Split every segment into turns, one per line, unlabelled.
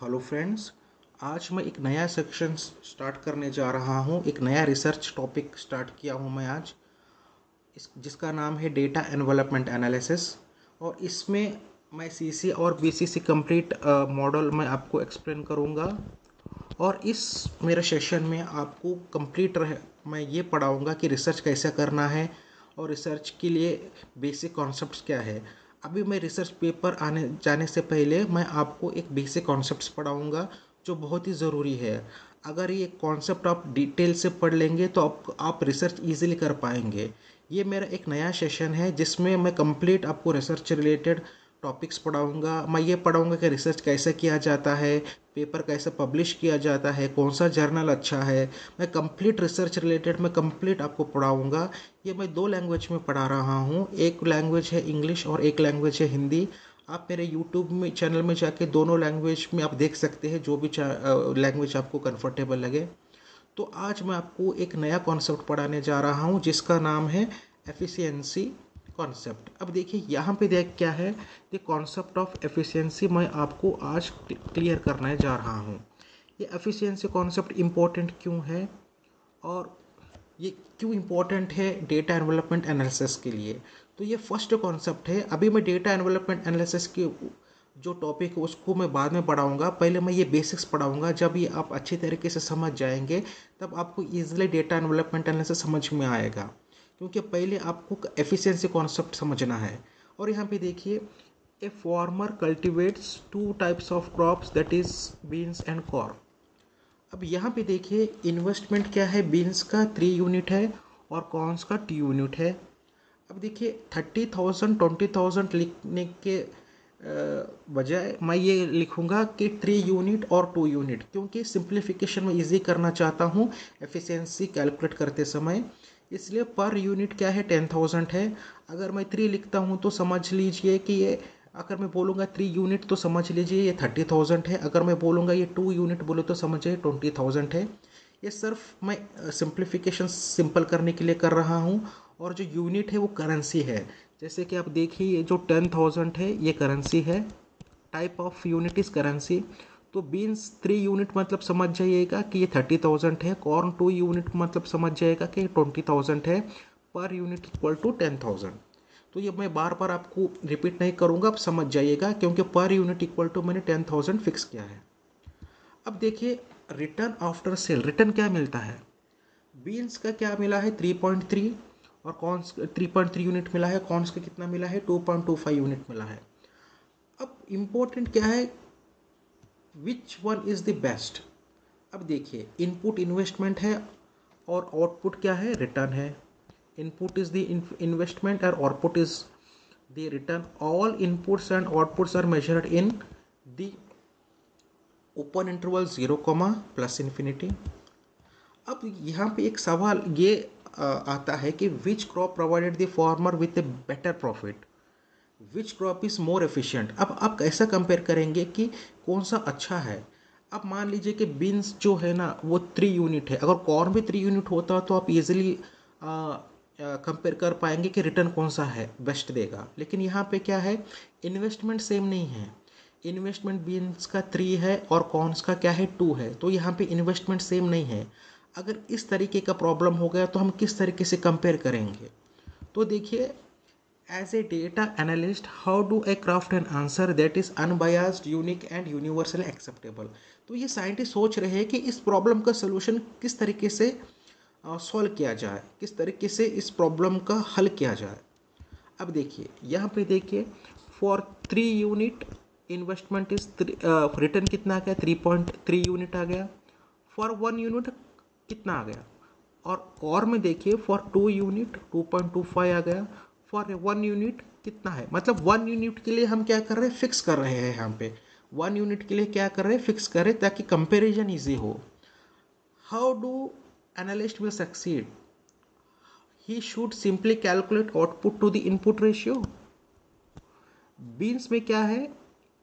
Hello friends. आज मैं एक नया सेक्शन स्टार्ट करने जा रहा हूँ। एक नया रिसर्च टॉपिक स्टार्ट किया हूँ मैं आज, जिसका नाम है डेटा एनवेलपमेंट एनालिसिस। और इसमें मैं सीसी और बीसीसी कंप्लीट मॉडल मैं आपको एक्सप्लेन करूँगा। और इस मेरे सेशन में आपको मैं ये पढ़ाऊँगा कि रिसर्च कैसे करना है और रिसर्च के लिए बेसिक कॉन्सेप्ट्स क्या है। अभी मैं रिसर्च पेपर आने जाने से पहले मैं आपको एक बेसिक कॉन्सेप्ट्स पढ़ाऊँगा जो बहुत ही ज़रूरी है। अगर ये कॉन्सेप्ट आप डिटेल से पढ़ लेंगे तो आप रिसर्च इजीली कर पाएंगे। ये मेरा एक नया सेशन है जिसमें मैं कंप्लीट आपको रिसर्च रिलेटेड टॉपिक्स पढ़ाऊँगा। मैं ये पढ़ाऊँगा कि रिसर्च कैसे किया जाता है, पेपर कैसे पब्लिश किया जाता है, कौन सा जर्नल अच्छा है। मैं कंप्लीट रिसर्च रिलेटेड मैं कंप्लीट आपको पढ़ाऊँगा। ये मैं दो लैंग्वेज में पढ़ा रहा हूँ, एक लैंग्वेज है इंग्लिश और एक लैंग्वेज है हिंदी। आप मेरे यूट्यूब में चैनल में जाके दोनों लैंग्वेज में आप देख सकते हैं, जो भी लैंग्वेज आपको कंफर्टेबल लगे। तो आज मैं आपको एक नया कॉन्सेप्ट पढ़ाने जा रहा हूँ जिसका नाम है एफिशिएंसी कॉन्सेप्ट। अब देखिए यहाँ पे देख क्या है, द कॉन्सेप्ट ऑफ एफिशिएंसी मैं आपको आज क्लियर करने जा रहा हूँ। ये एफिशिएंसी कॉन्सेप्ट इम्पोर्टेंट क्यों है और ये क्यों इम्पोर्टेंट है डेटा डेवलपमेंट एनालिसिस के लिए। तो ये फर्स्ट कॉन्सेप्ट है। अभी मैं डेटा डेवलपमेंट एनालिसिस के जो टॉपिक है उसको मैं बाद में पढ़ाऊँगा। पहले मैं ये बेसिक्स पढ़ाऊँगा। जब ये आप अच्छी तरीके से समझ जाएंगे तब आपको ईजिली डेटा डेवलपमेंट एनालिसिस समझ में आएगा, क्योंकि पहले आपको एफिशिएंसी कॉन्सेप्ट समझना है। और यहाँ पे देखिए, a farmer cultivates two types of crops, that is beans and corn. अब यहाँ पे देखिए इन्वेस्टमेंट क्या है, बीन्स का 3 यूनिट है और कॉर्न्स का 2 यूनिट है। अब देखिए 30,000 20,000 लिखने के बजाय मैं ये लिखूँगा कि 3 यूनिट और 2 यूनिट, क्योंकि सिंप्लीफिकेशन में इजी करना चाहता हूँ एफिशिएंसी कैलकुलेट करते समय। इसलिए पर यूनिट क्या है 10,000 है। अगर मैं 3 लिखता हूँ तो समझ लीजिए कि ये, अगर मैं बोलूँगा 3 यूनिट तो समझ लीजिए ये 30,000 है। अगर मैं बोलूँगा ये 2 यूनिट बोलो तो समझिए 20,000 है। ये सिर्फ मैं सिंप्लीफिकेशन सिंपल करने के लिए कर रहा हूँ। और जो यूनिट है वो करेंसी है। जैसे कि आप देखिए ये जो 10,000 है ये करेंसी है, type of unit is currency. तो बीन्स 3 यूनिट मतलब समझ जाइएगा कि ये 30,000 है। कॉर्न 2 यूनिट मतलब समझ जाएगा कि 20,000 है। Per unit equal to 10,000। तो ये मैं बार बार आपको रिपीट नहीं करूँगा, आप समझ जाइएगा, क्योंकि पर यूनिट इक्वल टू मैंने 10,000 फिक्स किया है। अब देखिए रिटर्न आफ्टर सेल, रिटर्न क्या मिलता है। बीन्स का क्या मिला है 3.3 और कॉर्न्स 3.3 यूनिट मिला है। कॉर्न्स का कितना मिला है 2.25 यूनिट मिला है। अब इम्पोर्टेंट क्या है, which one is the best. अब देखिए इनपुट इन्वेस्टमेंट है और आउटपुट क्या है, रिटर्न है। इनपुट इज द इन्वेस्टमेंट और output is the return. All inputs and outputs are measured in the open interval 0, plus infinity. अब यहाँ पे एक सवाल ये आता है कि which crop provided the farmer with a better profit, which crop is more efficient. अब आप कैसा कंपेयर करेंगे कि कौन सा अच्छा है। अब मान लीजिए कि बीन्स जो है ना वो 3 यूनिट है, अगर कॉर्न भी 3 यूनिट होता तो आप इजीली कंपेयर कर पाएंगे कि रिटर्न कौन सा है बेस्ट देगा। लेकिन यहाँ पे क्या है, इन्वेस्टमेंट सेम नहीं है। इन्वेस्टमेंट बीन्स का 3 है और कॉर्न्स का क्या है 2 है, तो यहाँ पे इन्वेस्टमेंट सेम नहीं है। अगर इस तरीके का प्रॉब्लम हो गया तो हम किस तरीके से कंपेयर करेंगे। तो देखिए, as a data analyst, how do I craft an answer that is unbiased, unique and universally acceptable। तो ये साइंटिस्ट सोच रहे हैं कि इस प्रॉब्लम का सोल्यूशन किस तरीके से सॉल्व किया जाए, किस तरीके से इस प्रॉब्लम का हल किया जाए। अब देखिए यहाँ पे देखिए, for 3 unit investment is return कितना आ गया 3.3 यूनिट आ गया। फॉर 1 यूनिट कितना आ गया। और में देखिए फॉर 2 यूनिट 2.25 आ गया। फॉर 1 यूनिट कितना है, मतलब 1 यूनिट के लिए हम क्या कर रहे हैं, फिक्स कर रहे हैं। यहाँ पे 1 यूनिट के लिए क्या कर रहे हैं, फिक्स कर रहे हैं ताकि कंपेरिजन ईजी हो। How do analyst will succeed, he should simply calculate output to the input ratio. Beans में क्या है,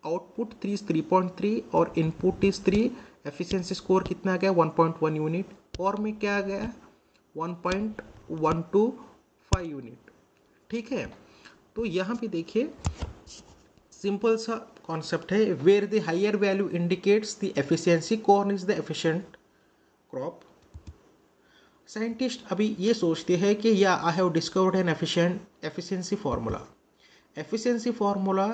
आउटपुट 3.3 और इनपुट इज 3। एफिशिएंसी स्कोर कितना आ गया 1.1 यूनिट। और में क्या आ गया 1.125 यूनिट। ठीक है, तो यहाँ पे देखिए सिंपल सा कॉन्सेप्ट है, where the higher value indicates the efficiency, corn is the efficient crop. Scientist अभी ये सोचते हैं कि या I have discovered an efficiency formula. Efficiency formula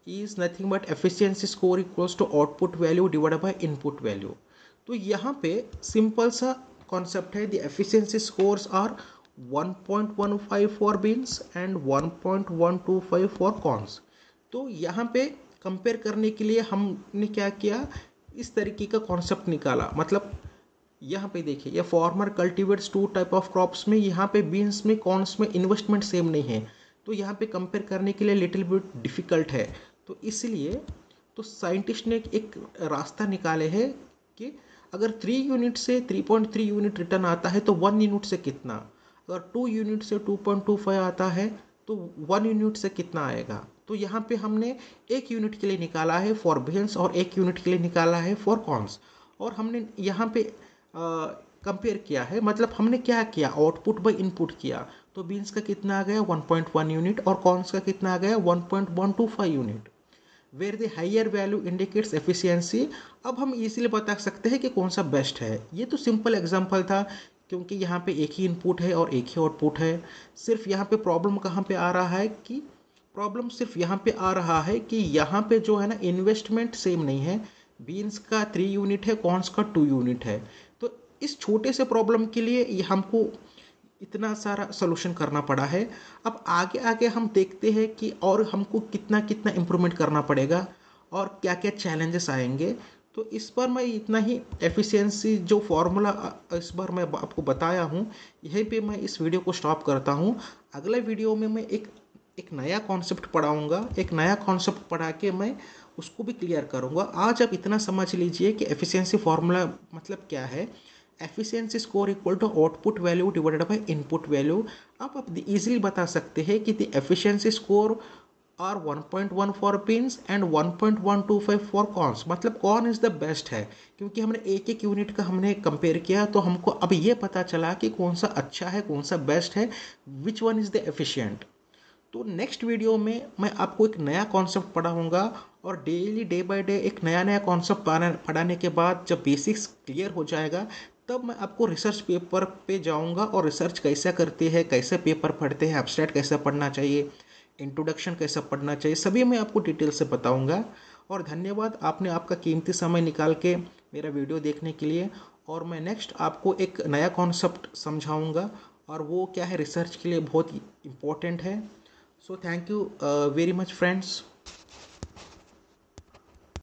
is nothing but efficiency score equals to output value divided by input value. तो यहाँ पे simple सा कॉन्सेप्ट है, the efficiency scores are 1.15 for beans and 1.125 for corns. तो यहाँ पे compare करने के लिए हमने क्या किया, इस तरीके का कॉन्सेप्ट निकाला। मतलब यहाँ पे देखिए, ये farmer cultivates two type of crops में, यहाँ पे बीन्स में कॉर्न्स में इन्वेस्टमेंट सेम नहीं है, तो यहाँ पे कंपेयर करने के लिए लिटिल बिट डिफिकल्ट है। तो इसलिए तो साइंटिस्ट ने एक रास्ता निकाले है कि अगर 3 यूनिट से 3.3 यूनिट रिटर्न आता है तो 1 यूनिट से कितना, अगर 2 यूनिट से 2.25 आता है तो 1 यूनिट से कितना आएगा। तो यहाँ पे हमने 1 यूनिट के लिए निकाला है फॉर बीन्स और 1 यूनिट के लिए निकाला है फॉर कॉर्न्स, और हमने यहाँ पे कंपेयर किया है। मतलब हमने क्या किया, आउटपुट बाय इनपुट किया। तो बीन्स का कितना आ गया 1.1 यूनिट और कॉर्न्स का कितना आ गया 1.125 unit. Where the higher value indicates efficiency. अब हम इजीली बता सकते हैं कि कौन सा बेस्ट है। ये तो सिंपल एग्जांपल था, क्योंकि यहाँ पे एक ही इनपुट है और एक ही आउटपुट है। सिर्फ यहाँ पे प्रॉब्लम कहाँ पे आ रहा है कि प्रॉब्लम सिर्फ यहाँ पे आ रहा है कि यहाँ पे जो है ना, इन्वेस्टमेंट सेम नहीं है। बीन्स का 3 यूनिट है, कॉर्न्स का 2 यूनिट है। तो इस छोटे से प्रॉब्लम के लिए ये हमको इतना सारा सोल्यूशन करना पड़ा है। अब आगे आगे हम देखते हैं कि और हमको कितना कितना इम्प्रूवमेंट करना पड़ेगा और क्या क्या चैलेंजेस आएंगे। तो इस बार मैं इतना ही एफिशिएंसी जो फार्मूला इस बार मैं आपको बताया हूँ, यहीं पे मैं इस वीडियो को स्टॉप करता हूँ। अगले वीडियो में मैं एक नया कॉन्सेप्ट पढ़ाऊँगा, एक नया कॉन्सेप्ट पढ़ा के मैं उसको भी क्लियर करूँगा। आज आप इतना समझ लीजिए कि एफिशिएंसी फार्मूला मतलब क्या है। Efficiency score equal to output value divided by input value. आप इजीली बता सकते हैं कि the efficiency score are 1.1 for beans and 1.125 for corns. मतलब कॉर्न इज द बेस्ट है, क्योंकि हमने एक एक यूनिट का हमने कंपेयर किया, तो हमको अब ये पता चला कि कौन सा अच्छा है, कौन सा बेस्ट है, which one is the efficient. तो नेक्स्ट वीडियो में मैं आपको एक नया कॉन्सेप्ट पढ़ाऊँगा, और डेली डे बाय डे एक नया नया कॉन्सेप्ट पढ़ाने के बाद जब बेसिक्स क्लियर हो जाएगा, तब मैं आपको रिसर्च पेपर पे जाऊंगा और रिसर्च कैसे करते हैं, कैसे पेपर पढ़ते हैं, एब्स्ट्रैक्ट कैसे पढ़ना चाहिए, इंट्रोडक्शन कैसे पढ़ना चाहिए, सभी मैं आपको डिटेल से बताऊंगा। और धन्यवाद, आपने आपका कीमती समय निकाल के मेरा वीडियो देखने के लिए। और मैं नेक्स्ट आपको एक नया कॉन्सेप्ट समझाऊंगा, और वो क्या है, रिसर्च के लिए बहुत इम्पोर्टेंट है। So thank you very much friends.